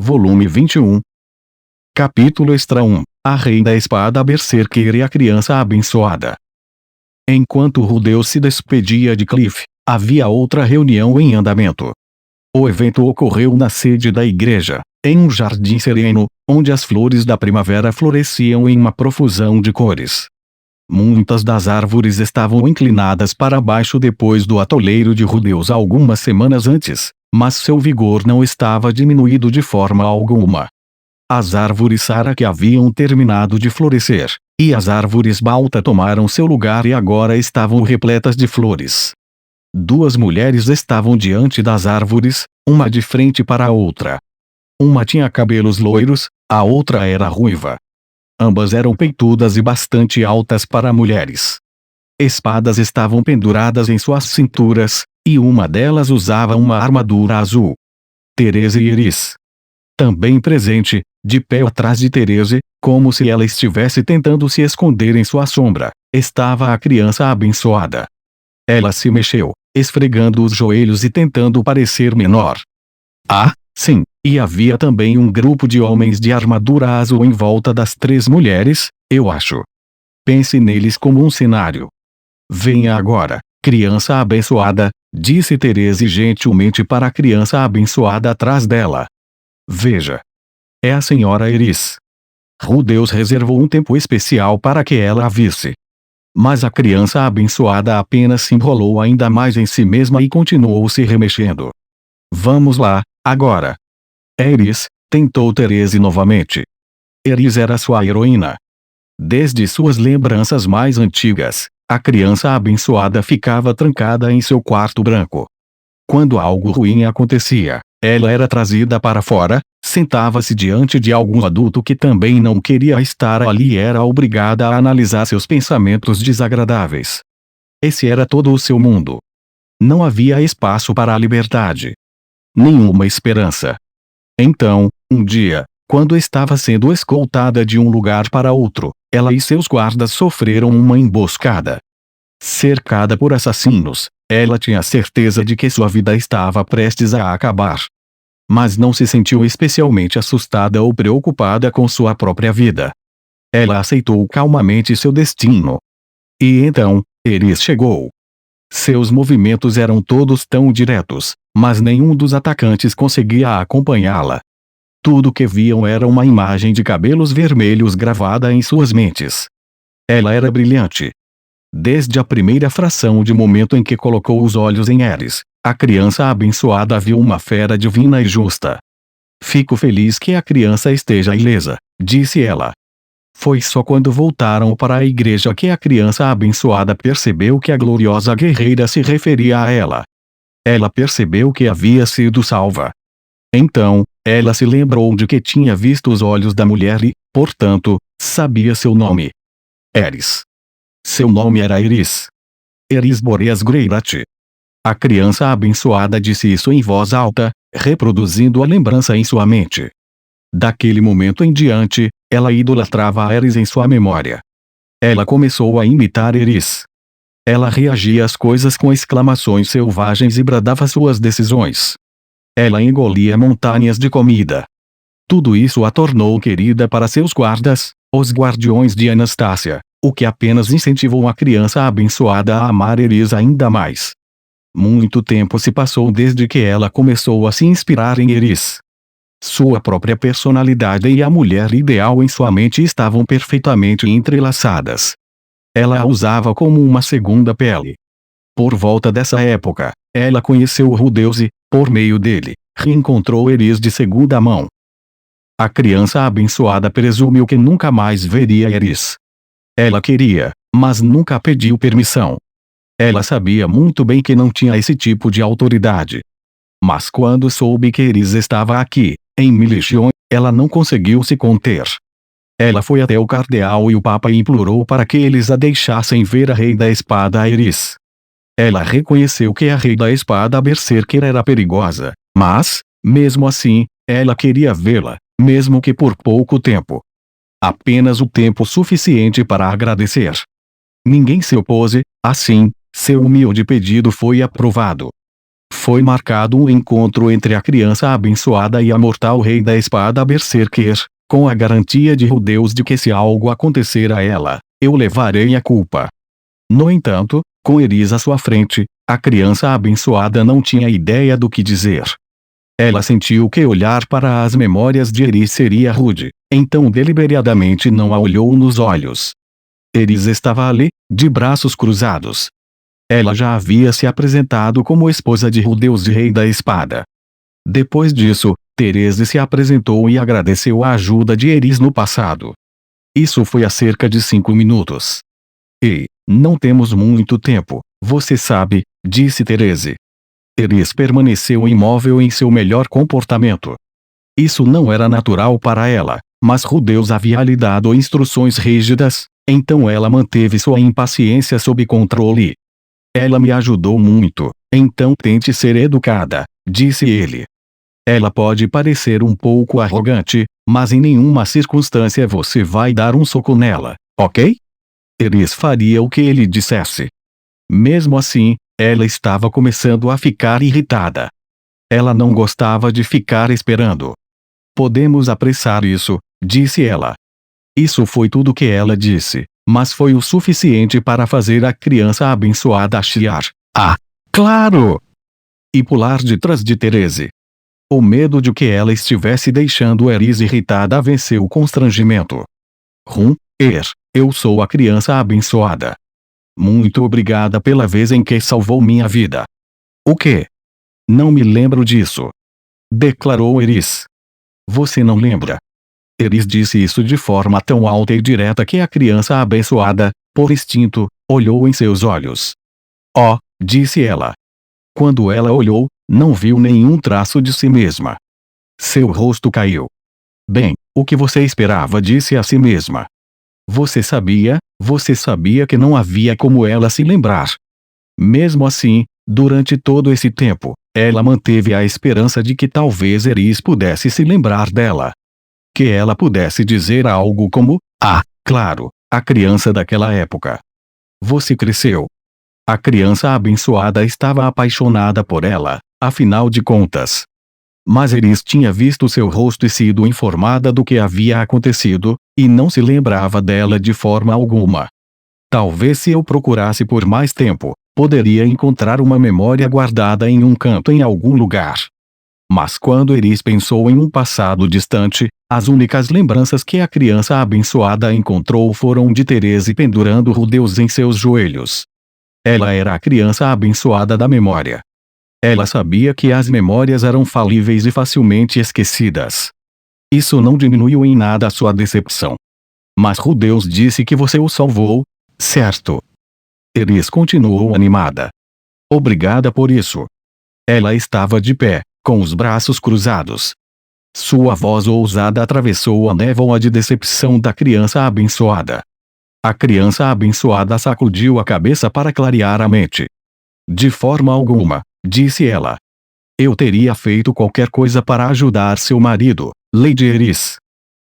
volume 21. Capítulo Extra 1. A Rei da Espada Berserker e a Criança Abençoada. Enquanto Rudeus se despedia de Cliff, havia outra reunião em andamento. O evento ocorreu na sede da igreja, em um jardim sereno, onde as flores da primavera floresciam em uma profusão de cores. Muitas das árvores estavam inclinadas para baixo depois do atoleiro de Rudeus algumas semanas antes, mas seu vigor não estava diminuído de forma alguma. As árvores Sara haviam terminado de florescer, e as árvores Balta tomaram seu lugar e agora estavam repletas de flores. Duas mulheres estavam diante das árvores, uma de frente para a outra. Uma tinha cabelos loiros, a outra era ruiva. Ambas eram peitudas e bastante altas para mulheres. Espadas estavam penduradas em suas cinturas, e uma delas usava uma armadura azul. Therese e Iris. Também presente, de pé atrás de Therese, como se ela estivesse tentando se esconder em sua sombra, estava a Criança Abençoada. Ela se mexeu, esfregando os joelhos e tentando parecer menor. Ah, sim, e havia também um grupo de homens de armadura azul em volta das três mulheres, eu acho. Pense neles como um cenário. Venha agora, Criança Abençoada, disse Therese gentilmente para a Criança Abençoada atrás dela. Veja. É a senhora Iris. Rudeus reservou um tempo especial para que ela a visse. Mas a Criança Abençoada apenas se enrolou ainda mais em si mesma e continuou se remexendo. Vamos lá, agora. É Iris, tentou Therese novamente. Iris era sua heroína. Desde suas lembranças mais antigas, a Criança Abençoada ficava trancada em seu quarto branco. Quando algo ruim acontecia, ela era trazida para fora, sentava-se diante de algum adulto que também não queria estar ali e era obrigada a analisar seus pensamentos desagradáveis. Esse era todo o seu mundo. Não havia espaço para a liberdade. Nenhuma esperança. Então, um dia, quando estava sendo escoltada de um lugar para outro, ela e seus guardas sofreram uma emboscada. Cercada por assassinos, ela tinha certeza de que sua vida estava prestes a acabar. Mas não se sentiu especialmente assustada ou preocupada com sua própria vida. Ela aceitou calmamente seu destino. E então, Iris chegou. Seus movimentos eram todos tão diretos, mas nenhum dos atacantes conseguia acompanhá-la. Tudo que viam era uma imagem de cabelos vermelhos gravada em suas mentes. Ela era brilhante. Desde a primeira fração de momento em que colocou os olhos em Iris, a Criança Abençoada viu uma fera divina e justa. Fico feliz que a criança esteja ilesa, disse ela. Foi só quando voltaram para a igreja que a Criança Abençoada percebeu que a gloriosa guerreira se referia a ela. Ela percebeu que havia sido salva. Então, ela se lembrou de que tinha visto os olhos da mulher e, portanto, sabia seu nome. Iris. Seu nome era Iris. Iris Boreas Greirat. A Criança Abençoada disse isso em voz alta, reproduzindo a lembrança em sua mente. Daquele momento em diante, ela idolatrava a Iris em sua memória. Ela começou a imitar Iris. Ela reagia às coisas com exclamações selvagens e bradava suas decisões. Ela engolia montanhas de comida. Tudo isso a tornou querida para seus guardas, os guardiões de Anastácia, o que apenas incentivou a Criança Abençoada a amar Iris ainda mais. Muito tempo se passou desde que ela começou a se inspirar em Iris. Sua própria personalidade e a mulher ideal em sua mente estavam perfeitamente entrelaçadas. Ela a usava como uma segunda pele. Por volta dessa época, ela conheceu Rudeus e, por meio dele, reencontrou Iris de segunda mão. A Criança Abençoada presumiu que nunca mais veria Iris. Ela queria, mas nunca pediu permissão. Ela sabia muito bem que não tinha esse tipo de autoridade. Mas quando soube que Iris estava aqui, em Milichion, ela não conseguiu se conter. Ela foi até o cardeal e o papa e implorou para que eles a deixassem ver a Rei da Espada Iris. Ela reconheceu que a Rei da Espada Berserker era perigosa, mas, mesmo assim, ela queria vê-la, mesmo que por pouco tempo. Apenas o tempo suficiente para agradecer. Ninguém se opôs e, assim, seu humilde pedido foi aprovado. Foi marcado um encontro entre a criança abençoada e a mortal rei da espada Berserker, com a garantia de Deus de que se algo acontecer a ela, eu levarei a culpa. No entanto, com Eris à sua frente, a criança abençoada não tinha ideia do que dizer. Ela sentiu que olhar para as memórias de Eris seria rude, então deliberadamente não a olhou nos olhos. Eris estava ali, de braços cruzados. Ela já havia se apresentado como esposa de Deus de Rei da Espada. Depois disso, Therese se apresentou e agradeceu a ajuda de Eris no passado. Isso foi há cerca de 5 minutos. Ei, não temos muito tempo, você sabe, disse Therese. Eris permaneceu imóvel em seu melhor comportamento. Isso não era natural para ela, mas Deus havia lhe dado instruções rígidas, então ela manteve sua impaciência sob controle. Ela me ajudou muito, então tente ser educada, disse ele. Ela pode parecer um pouco arrogante, mas em nenhuma circunstância você vai dar um soco nela, ok? Eris faria o que ele dissesse. Mesmo assim, ela estava começando a ficar irritada. Ela não gostava de ficar esperando. Podemos apressar isso, disse ela. Isso foi tudo que ela disse, mas foi o suficiente para fazer a criança abençoada chiar. Ah, claro! E pular de trás de Therese. O medo de que ela estivesse deixando Eris irritada venceu o constrangimento. Eu sou a criança abençoada. Muito obrigada pela vez em que salvou minha vida. O quê? Não me lembro disso. Declarou Eris. Você não lembra? Eris disse isso de forma tão alta e direta que a criança abençoada, por instinto, olhou em seus olhos. Oh, disse ela. Quando ela olhou, não viu nenhum traço de si mesma. Seu rosto caiu. Bem, o que você esperava, disse a si mesma. Você sabia que não havia como ela se lembrar. Mesmo assim, durante todo esse tempo, ela manteve a esperança de que talvez Eris pudesse se lembrar dela. Que ela pudesse dizer algo como, claro, a criança daquela época. Você cresceu. A criança abençoada estava apaixonada por ela, afinal de contas. Mas Eris tinha visto seu rosto e sido informada do que havia acontecido, e não se lembrava dela de forma alguma. Talvez se eu procurasse por mais tempo, poderia encontrar uma memória guardada em um canto em algum lugar. Mas quando Eris pensou em um passado distante, as únicas lembranças que a criança abençoada encontrou foram de Therese pendurando Deus em seus joelhos. Ela era a criança abençoada da memória. Ela sabia que as memórias eram falíveis e facilmente esquecidas. Isso não diminuiu em nada a sua decepção. Mas Deus disse que você o salvou, certo? Eris continuou animada. Obrigada por isso. Ela estava de pé, com os braços cruzados. Sua voz ousada atravessou a névoa de decepção da criança abençoada. A criança abençoada sacudiu a cabeça para clarear a mente. De forma alguma, disse ela. Eu teria feito qualquer coisa para ajudar seu marido, Lady Eris.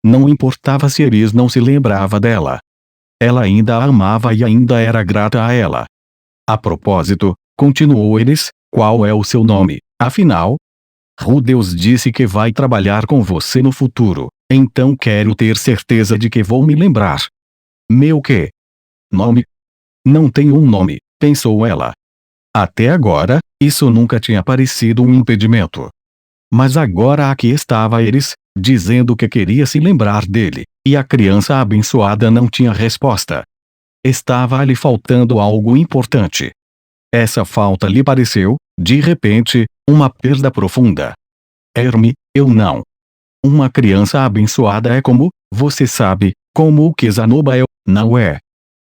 Não importava se Eris não se lembrava dela. Ela ainda a amava e ainda era grata a ela. A propósito, continuou Eris, qual é o seu nome, afinal? Deus disse que vai trabalhar com você no futuro, então quero ter certeza de que vou me lembrar. Meu quê? Nome? Não tenho um nome, pensou ela. Até agora, isso nunca tinha parecido um impedimento. Mas agora aqui estava Eris, dizendo que queria se lembrar dele, e a criança abençoada não tinha resposta. Estava lhe faltando algo importante. Essa falta lhe pareceu, de repente, uma perda profunda. Herme, eu não. Uma criança abençoada é como, você sabe, como o que Zanoba é, não é?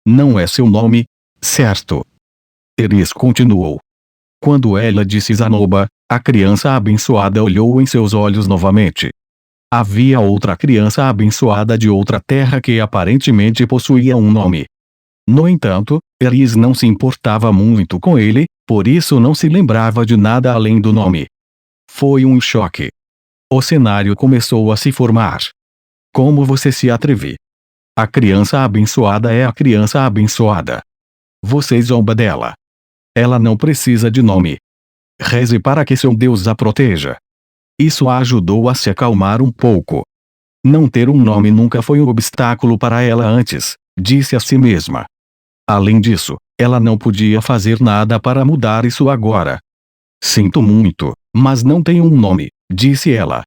Não é seu nome, certo? Eris continuou. Quando ela disse Zanoba, a criança abençoada olhou em seus olhos novamente. Havia outra criança abençoada de outra terra que aparentemente possuía um nome. No entanto, Eris não se importava muito com ele, por isso não se lembrava de nada além do nome. Foi um choque. O cenário começou a se formar. Como você se atreve? A criança abençoada é a criança abençoada. Você zomba dela. Ela não precisa de nome. Reze para que seu Deus a proteja. Isso a ajudou a se acalmar um pouco. Não ter um nome nunca foi um obstáculo para ela antes, disse a si mesma. Além disso, ela não podia fazer nada para mudar isso agora. Sinto muito, mas não tenho um nome, disse ela.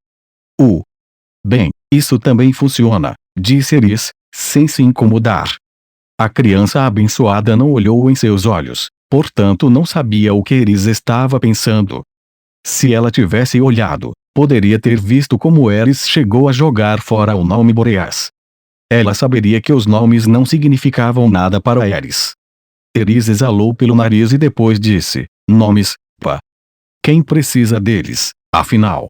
Bem, isso também funciona, disse Eris, sem se incomodar. A criança abençoada não olhou em seus olhos, portanto não sabia o que Eris estava pensando. Se ela tivesse olhado, poderia ter visto como Eris chegou a jogar fora o nome Boreas. Ela saberia que os nomes não significavam nada para Eris. Eris exalou pelo nariz e depois disse: nomes, pá. Quem precisa deles, afinal?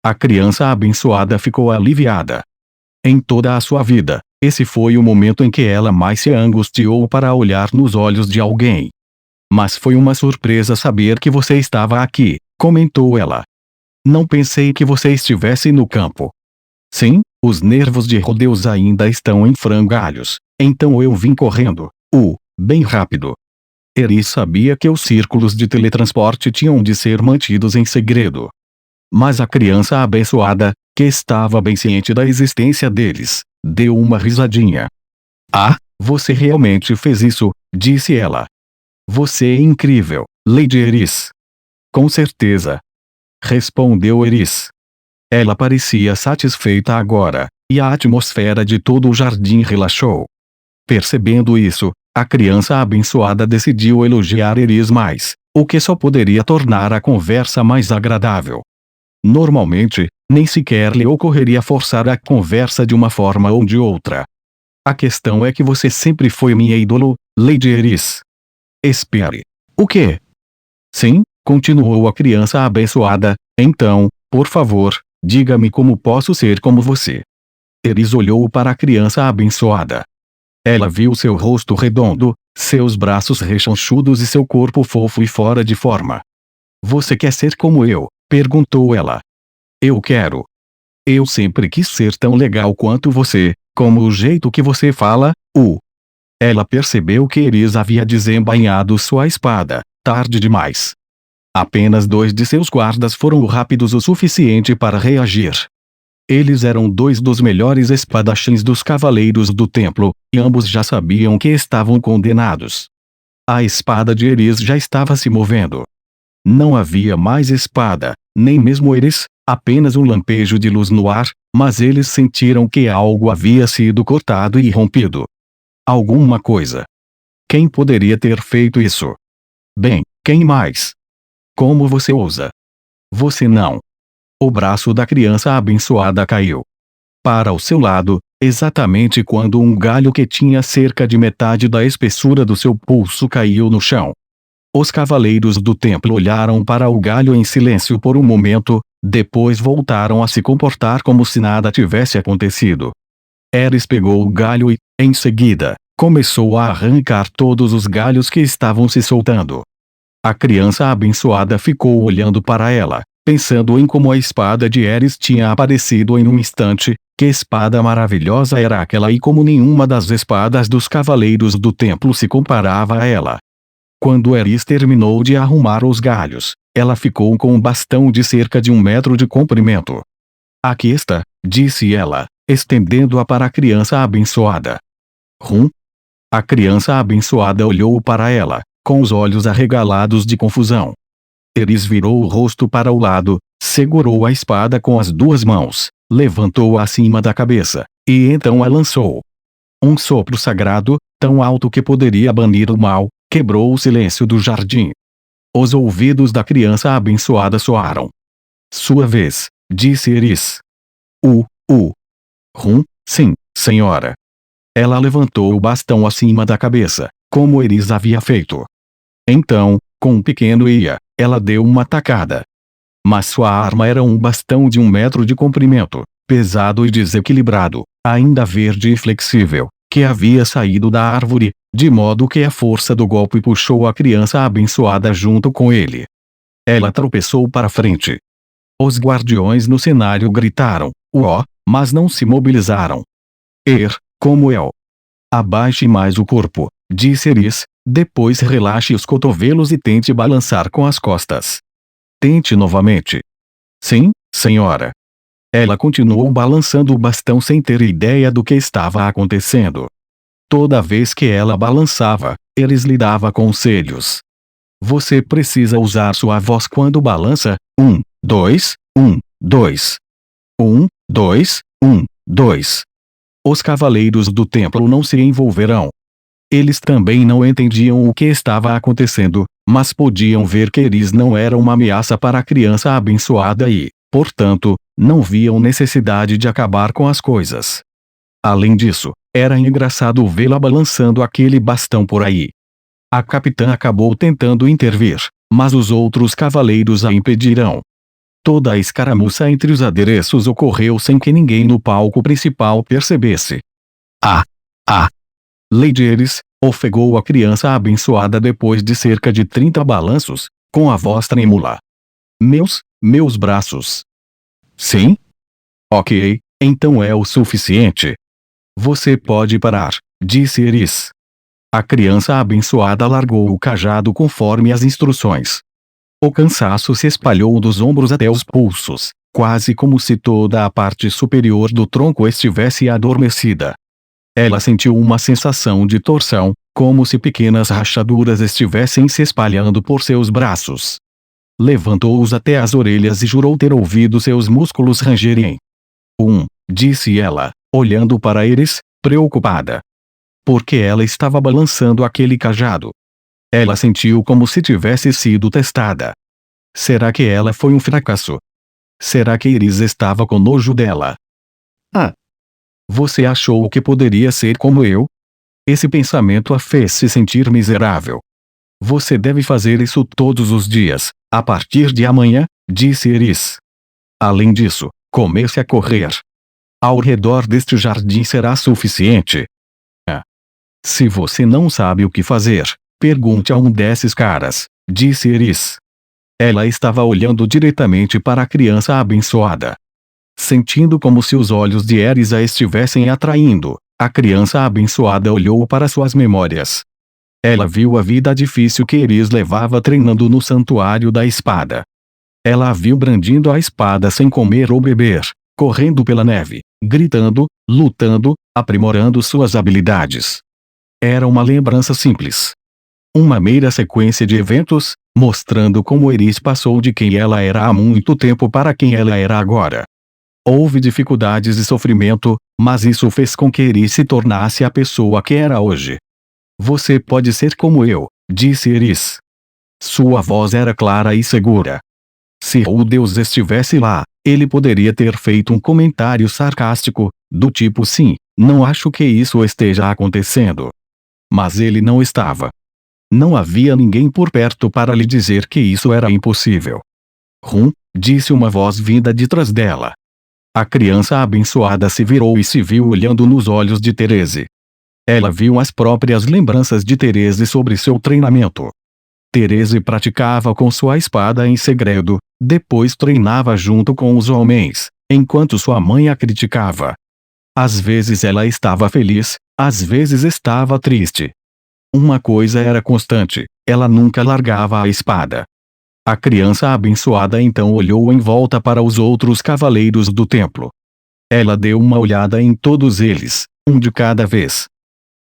A criança abençoada ficou aliviada. Em toda a sua vida, esse foi o momento em que ela mais se angustiou para olhar nos olhos de alguém. Mas foi uma surpresa saber que você estava aqui, comentou ela. Não pensei que você estivesse no campo. Sim, os nervos de Rodeus ainda estão em frangalhos, então eu vim correndo, bem rápido. Eris sabia que os círculos de teletransporte tinham de ser mantidos em segredo. Mas a criança abençoada, que estava bem ciente da existência deles, deu uma risadinha. Ah, você realmente fez isso, disse ela. Você é incrível, Lady Eris. Com certeza. Respondeu Eris. Ela parecia satisfeita agora, e a atmosfera de todo o jardim relaxou. Percebendo isso, a criança abençoada decidiu elogiar Eris mais, o que só poderia tornar a conversa mais agradável. Normalmente, nem sequer lhe ocorreria forçar a conversa de uma forma ou de outra. A questão é que você sempre foi minha ídolo, Lady Eris. Espere. O quê? Sim, continuou a criança abençoada, então, por favor, diga-me como posso ser como você. Eris olhou para a criança abençoada. Ela viu seu rosto redondo, seus braços rechonchudos e seu corpo fofo e fora de forma. Você quer ser como eu? Perguntou ela. Eu quero. Eu sempre quis ser tão legal quanto você, como o jeito que você fala, Ela percebeu que Eris havia desembainhado sua espada, tarde demais. Apenas 2 de seus guardas foram rápidos o suficiente para reagir. Eles eram 2 dos melhores espadachins dos Cavaleiros do Templo, e ambos já sabiam que estavam condenados. A espada de Eris já estava se movendo. Não havia mais espada, nem mesmo Eris, apenas um lampejo de luz no ar, mas eles sentiram que algo havia sido cortado e rompido. Alguma coisa. Quem poderia ter feito isso? Bem, quem mais? Como você ousa? Você não. O braço da criança abençoada caiu. Para o seu lado, exatamente quando um galho que tinha cerca de metade da espessura do seu pulso caiu no chão. Os cavaleiros do templo olharam para o galho em silêncio por um momento, depois voltaram a se comportar como se nada tivesse acontecido. Eris pegou o galho e, em seguida, começou a arrancar todos os galhos que estavam se soltando. A criança abençoada ficou olhando para ela, pensando em como a espada de Eris tinha aparecido em um instante, que espada maravilhosa era aquela e como nenhuma das espadas dos cavaleiros do templo se comparava a ela. Quando Eris terminou de arrumar os galhos, ela ficou com um bastão de cerca de 1 metro de comprimento. Aqui está, disse ela, estendendo-a para a criança abençoada. A criança abençoada olhou para ela, com os olhos arregalados de confusão. Eris virou o rosto para o lado, segurou a espada com as 2 mãos, levantou-a acima da cabeça, e então a lançou. Um sopro sagrado, tão alto que poderia banir o mal, quebrou o silêncio do jardim. Os ouvidos da criança abençoada soaram. Sua vez, disse Eris. Sim, senhora. Ela levantou o bastão acima da cabeça, como Eris havia feito. Então, com um pequeno ia, ela deu uma tacada. Mas sua arma era um bastão de 1 metro de comprimento, pesado e desequilibrado, ainda verde e flexível, que havia saído da árvore, de modo que a força do golpe puxou a criança abençoada junto com ele. Ela tropeçou para frente. Os guardiões no cenário gritaram, mas não se mobilizaram. Como eu. Abaixe mais o corpo, disse Eris, depois relaxe os cotovelos e tente balançar com as costas. Tente novamente. Sim, senhora. Ela continuou balançando o bastão sem ter ideia do que estava acontecendo. Toda vez que ela balançava, Eris lhe dava conselhos. Você precisa usar sua voz quando balança. 1, 2, 1, 2. 1, 2, 1, 2. Os cavaleiros do templo não se envolverão. Eles também não entendiam o que estava acontecendo, mas podiam ver que Eris não era uma ameaça para a criança abençoada e, portanto, não viam necessidade de acabar com as coisas. Além disso, era engraçado vê-la balançando aquele bastão por aí. A capitã acabou tentando intervir, mas os outros cavaleiros a impediram. Toda a escaramuça entre os adereços ocorreu sem que ninguém no palco principal percebesse. Lady Eris, ofegou a criança abençoada depois de cerca de 30 balanços, com a voz trêmula. Meus braços. Sim? Ok, então é o suficiente. Você pode parar, disse Eris. A criança abençoada largou o cajado conforme as instruções. O cansaço se espalhou dos ombros até os pulsos, quase como se toda a parte superior do tronco estivesse adormecida. Ela sentiu uma sensação de torção, como se pequenas rachaduras estivessem se espalhando por seus braços. Levantou-os até as orelhas e jurou ter ouvido seus músculos rangerem. Disse ela, olhando para Eris, preocupada. Porque ela estava balançando aquele cajado. Ela sentiu como se tivesse sido testada. Será que ela foi um fracasso? Será que Eris estava com nojo dela? Você achou que poderia ser como eu? Esse pensamento a fez se sentir miserável. Você deve fazer isso todos os dias, a partir de amanhã, disse Eris. Além disso, comece a correr. Ao redor deste jardim será suficiente. Se você não sabe o que fazer, pergunte a um desses caras, disse Eris. Ela estava olhando diretamente para a criança abençoada. Sentindo como se os olhos de Eris a estivessem atraindo, a criança abençoada olhou para suas memórias. Ela viu a vida difícil que Eris levava treinando no santuário da espada. Ela a viu brandindo a espada sem comer ou beber, correndo pela neve, gritando, lutando, aprimorando suas habilidades. Era uma lembrança simples. Uma mera sequência de eventos, mostrando como Eris passou de quem ela era há muito tempo para quem ela era agora. Houve dificuldades e sofrimento, mas isso fez com que Eris se tornasse a pessoa que era hoje. Você pode ser como eu, disse Eris. Sua voz era clara e segura. Se o Deus estivesse lá, ele poderia ter feito um comentário sarcástico, do tipo sim, não acho que isso esteja acontecendo. Mas ele não estava. Não havia ninguém por perto para lhe dizer que isso era impossível. Disse uma voz vinda de trás dela. A criança abençoada se virou e se viu olhando nos olhos de Therese. Ela viu as próprias lembranças de Therese sobre seu treinamento. Therese praticava com sua espada em segredo, depois treinava junto com os homens, enquanto sua mãe a criticava. Às vezes ela estava feliz, às vezes estava triste. Uma coisa era constante, ela nunca largava a espada. A criança abençoada então olhou em volta para os outros cavaleiros do templo. Ela deu uma olhada em todos eles, um de cada vez.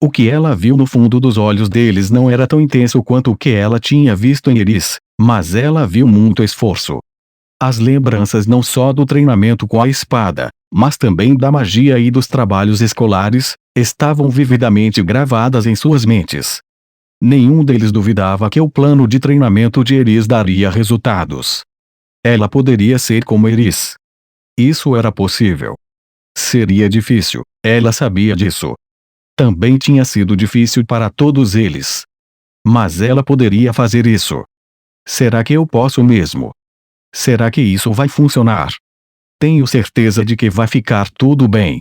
O que ela viu no fundo dos olhos deles não era tão intenso quanto o que ela tinha visto em Eris, mas ela viu muito esforço. As lembranças não só do treinamento com a espada, mas também da magia e dos trabalhos escolares, estavam vividamente gravadas em suas mentes. Nenhum deles duvidava que o plano de treinamento de Eris daria resultados. Ela poderia ser como Eris. Isso era possível. Seria difícil, ela sabia disso. Também tinha sido difícil para todos eles. Mas ela poderia fazer isso. Será que eu posso mesmo? Será que isso vai funcionar? Tenho certeza de que vai ficar tudo bem.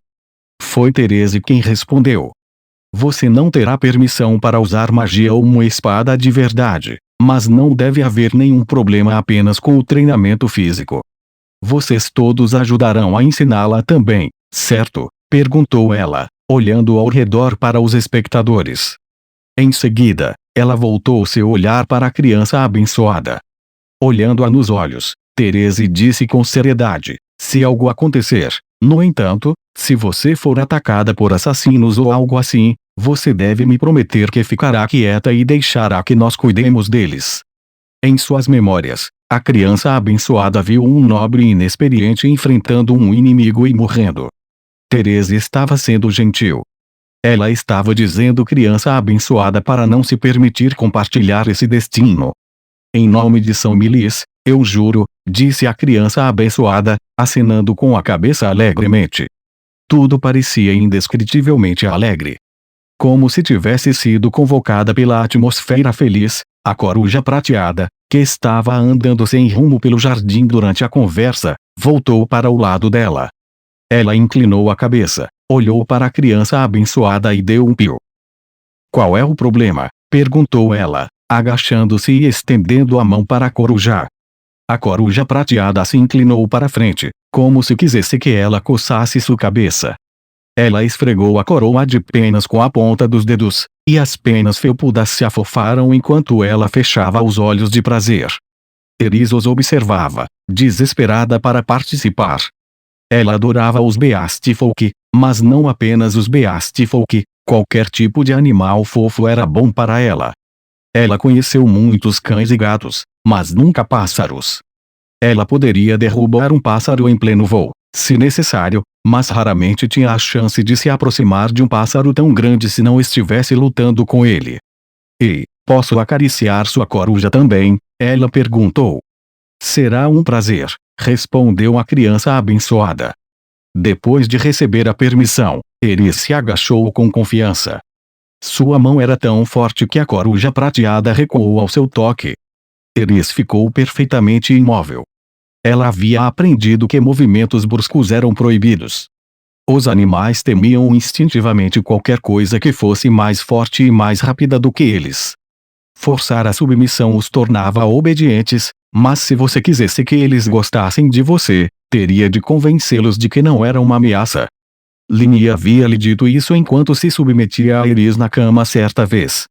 Foi Therese quem respondeu. Você não terá permissão para usar magia ou uma espada de verdade, mas não deve haver nenhum problema apenas com o treinamento físico. Vocês todos ajudarão a ensiná-la também, certo? Perguntou ela, olhando ao redor para os espectadores. Em seguida, ela voltou seu olhar para a criança abençoada. Olhando-a nos olhos, Therese disse com seriedade: se algo acontecer, no entanto, se você for atacada por assassinos ou algo assim, você deve me prometer que ficará quieta e deixará que nós cuidemos deles. Em suas memórias, a criança abençoada viu um nobre inexperiente enfrentando um inimigo e morrendo. Therese estava sendo gentil. Ela estava dizendo criança abençoada para não se permitir compartilhar esse destino. Em nome de São Milis, eu juro, disse a criança abençoada, acenando com a cabeça alegremente. Tudo parecia indescritivelmente alegre. Como se tivesse sido convocada pela atmosfera feliz, a coruja prateada, que estava andando sem rumo pelo jardim durante a conversa, voltou para o lado dela. Ela inclinou a cabeça, olhou para a criança abençoada e deu um pio. Qual é o problema? Perguntou ela, agachando-se e estendendo a mão para a coruja. A coruja prateada se inclinou para frente, como se quisesse que ela coçasse sua cabeça. Ela esfregou a coroa de penas com a ponta dos dedos, e as penas felpudas se afofaram enquanto ela fechava os olhos de prazer. Therese os observava, desesperada para participar. Ela adorava os Beastifolk, mas não apenas os Beastifolk, qualquer tipo de animal fofo era bom para ela. Ela conheceu muitos cães e gatos, mas nunca pássaros. Ela poderia derrubar um pássaro em pleno voo, se necessário, mas raramente tinha a chance de se aproximar de um pássaro tão grande se não estivesse lutando com ele. E, posso acariciar sua coruja também? Ela perguntou. Será um prazer, respondeu a criança abençoada. Depois de receber a permissão, ele se agachou com confiança. Sua mão era tão forte que a coruja prateada recuou ao seu toque. Therese ficou perfeitamente imóvel. Ela havia aprendido que movimentos bruscos eram proibidos. Os animais temiam instintivamente qualquer coisa que fosse mais forte e mais rápida do que eles. Forçar a submissão os tornava obedientes, mas se você quisesse que eles gostassem de você, teria de convencê-los de que não era uma ameaça. Linnie havia lhe dito isso enquanto se submetia a Iris na cama certa vez.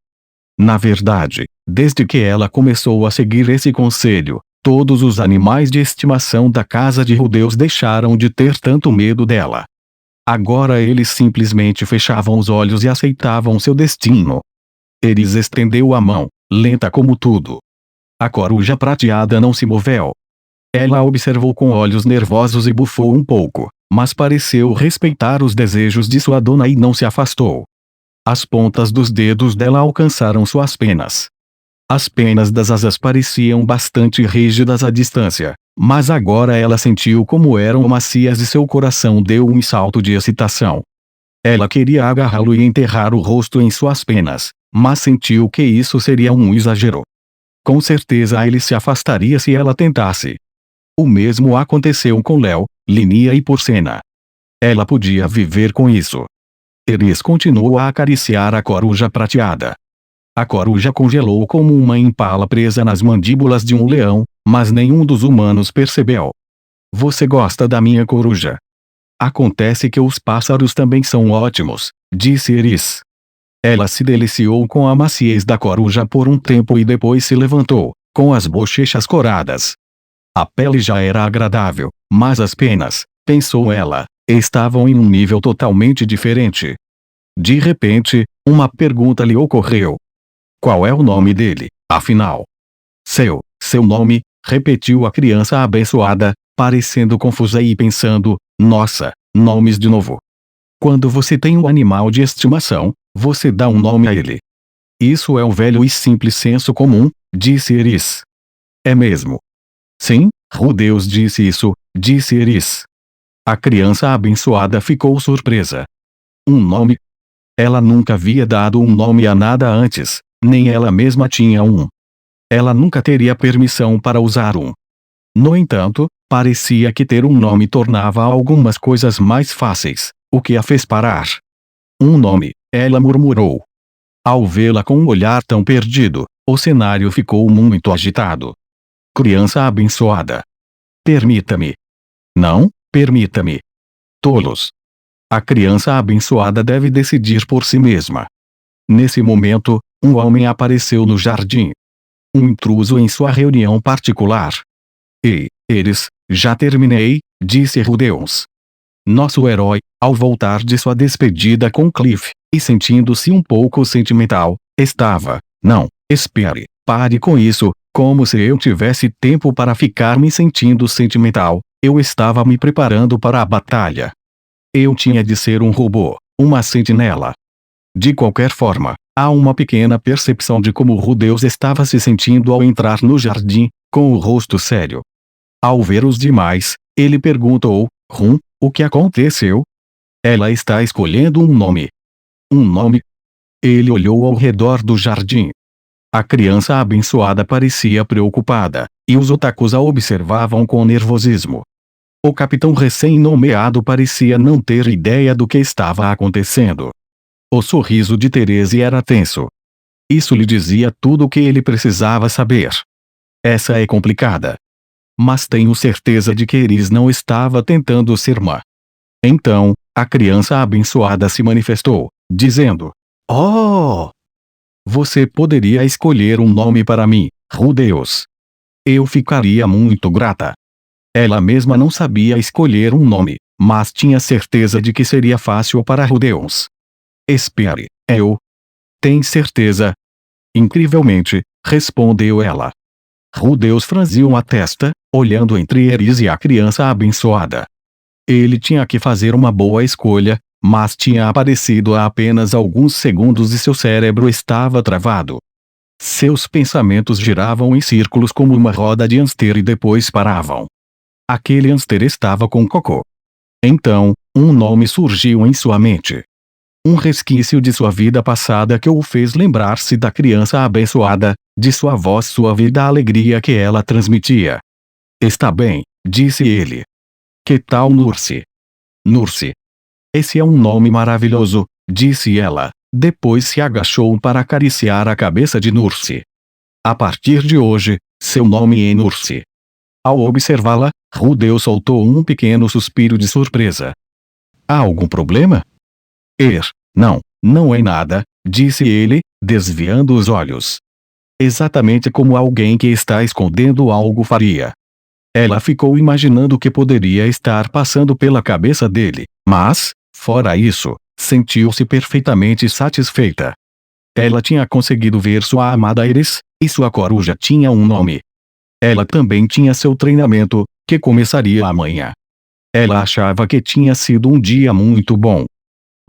Na verdade, desde que ela começou a seguir esse conselho, todos os animais de estimação da casa de Rudeus deixaram de ter tanto medo dela. Agora eles simplesmente fechavam os olhos e aceitavam seu destino. Iris estendeu a mão, lenta como tudo. A coruja prateada não se moveu. Ela a observou com olhos nervosos e bufou um pouco, mas pareceu respeitar os desejos de sua dona e não se afastou. As pontas dos dedos dela alcançaram suas penas. As penas das asas pareciam bastante rígidas à distância, mas agora ela sentiu como eram macias e seu coração deu um salto de excitação. Ela queria agarrá-lo e enterrar o rosto em suas penas, mas sentiu que isso seria um exagero. Com certeza ele se afastaria se ela tentasse. O mesmo aconteceu com Léo, Linnie e Porcena. Ela podia viver com isso. Iris continuou a acariciar a coruja prateada. A coruja congelou como uma impala presa nas mandíbulas de um leão, mas nenhum dos humanos percebeu. Você gosta da minha coruja? Acontece que os pássaros também são ótimos, disse Iris. Ela se deliciou com a maciez da coruja por um tempo e depois se levantou, com as bochechas coradas. A pele já era agradável, mas as penas, pensou ela, estavam em um nível totalmente diferente. De repente, uma pergunta lhe ocorreu. Qual é o nome dele, afinal? Seu nome, repetiu a criança abençoada, parecendo confusa e pensando, nossa, nomes de novo. Quando você tem um animal de estimação, você dá um nome a ele. Isso é um velho e simples senso comum, disse Iris. É mesmo. Sim, Rudeus disse isso, disse Iris. A criança abençoada ficou surpresa. Um nome? Ela nunca havia dado um nome a nada antes, nem ela mesma tinha um. Ela nunca teria permissão para usar um. No entanto, parecia que ter um nome tornava algumas coisas mais fáceis, o que a fez parar. Um nome, ela murmurou. Ao vê-la com um olhar tão perdido, o cenário ficou muito agitado. Criança abençoada. Permita-me. Não, permita-me. Tolos. A criança abençoada deve decidir por si mesma. Nesse momento, um homem apareceu no jardim. um intruso em sua reunião particular. Ei, Eris, já terminei, disse Rudeus. Nosso herói, ao voltar de sua despedida com Cliff, e sentindo-se um pouco sentimental, estava. Não, espere, pare com isso, como se eu tivesse tempo para ficar me sentindo sentimental. Eu estava me preparando para a batalha. Eu tinha de ser um robô, uma sentinela. De qualquer forma, há uma pequena percepção de como Rudeus estava se sentindo ao entrar no jardim, com o rosto sério. Ao ver os demais, ele perguntou, o que aconteceu? Ela está escolhendo um nome. Um nome? Ele olhou ao redor do jardim. A criança abençoada parecia preocupada, e os otakus a observavam com nervosismo. O capitão recém-nomeado parecia não ter ideia do que estava acontecendo. O sorriso de Therese era tenso. Isso lhe dizia tudo o que ele precisava saber. Essa é complicada. Mas tenho certeza de que Eris não estava tentando ser má. Então, a criança abençoada se manifestou, dizendo: Oh! Você poderia escolher um nome para mim, Rudeus. Eu ficaria muito grata. Ela mesma não sabia escolher um nome, mas tinha certeza de que seria fácil para Rudeus. Espere, eu? Tem certeza? Incrivelmente, respondeu ela. Rudeus franziu a testa, olhando entre Eris e a criança abençoada. Ele tinha que fazer uma boa escolha, mas tinha aparecido há apenas alguns segundos e seu cérebro estava travado. Seus pensamentos giravam em círculos como uma roda de hamster e depois paravam. Aquele hamster estava com cocô. Então, um nome surgiu em sua mente. Um resquício de sua vida passada que o fez lembrar-se da criança abençoada, de sua voz suave e da alegria que ela transmitia. Está bem, disse ele. Que tal Nurse? Nurse. Esse é um nome maravilhoso, disse ela, depois se agachou para acariciar a cabeça de Nurse. A partir de hoje, seu nome é Nurse. Ao observá-la, Rudeus soltou um pequeno suspiro de surpresa. Há algum problema? Não é nada, disse ele, desviando os olhos. Exatamente como alguém que está escondendo algo faria. Ela ficou imaginando o que poderia estar passando pela cabeça dele, mas, fora isso, sentiu-se perfeitamente satisfeita. Ela tinha conseguido ver sua amada Eris, e sua coruja tinha um nome. Ela também tinha seu treinamento, que começaria amanhã. Ela achava que tinha sido um dia muito bom.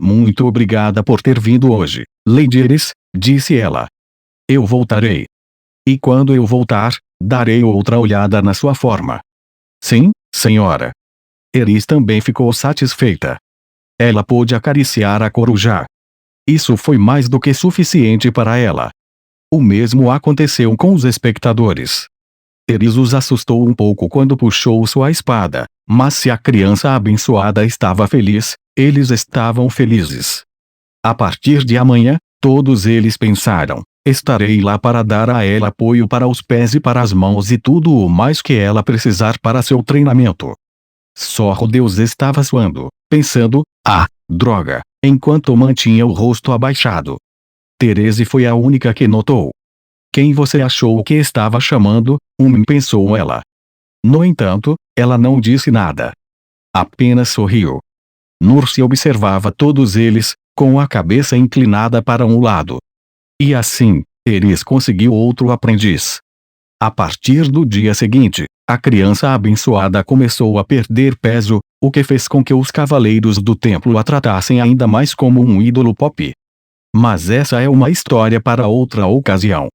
Muito obrigada por ter vindo hoje, Lady Eris, disse ela. Eu voltarei. E quando eu voltar, darei outra olhada na sua forma. Sim, senhora. Eris também ficou satisfeita. Ela pôde acariciar a coruja. Isso foi mais do que suficiente para ela. O mesmo aconteceu com os espectadores. Eris os assustou um pouco quando puxou sua espada, mas se a criança abençoada estava feliz, eles estavam felizes. A partir de amanhã, todos eles pensaram: estarei lá para dar a ela apoio para os pés e para as mãos e tudo o mais que ela precisar para seu treinamento. Só Rudeus estava suando, pensando: droga, enquanto mantinha o rosto abaixado. Therese foi a única que notou. Quem você achou que estava chamando? Pensou ela. No entanto, ela não disse nada. Apenas sorriu. Nurse observava todos eles, com a cabeça inclinada para um lado. E assim, Eris conseguiu outro aprendiz. A partir do dia seguinte, a criança abençoada começou a perder peso, o que fez com que os cavaleiros do templo a tratassem ainda mais como um ídolo pop. Mas essa é uma história para outra ocasião.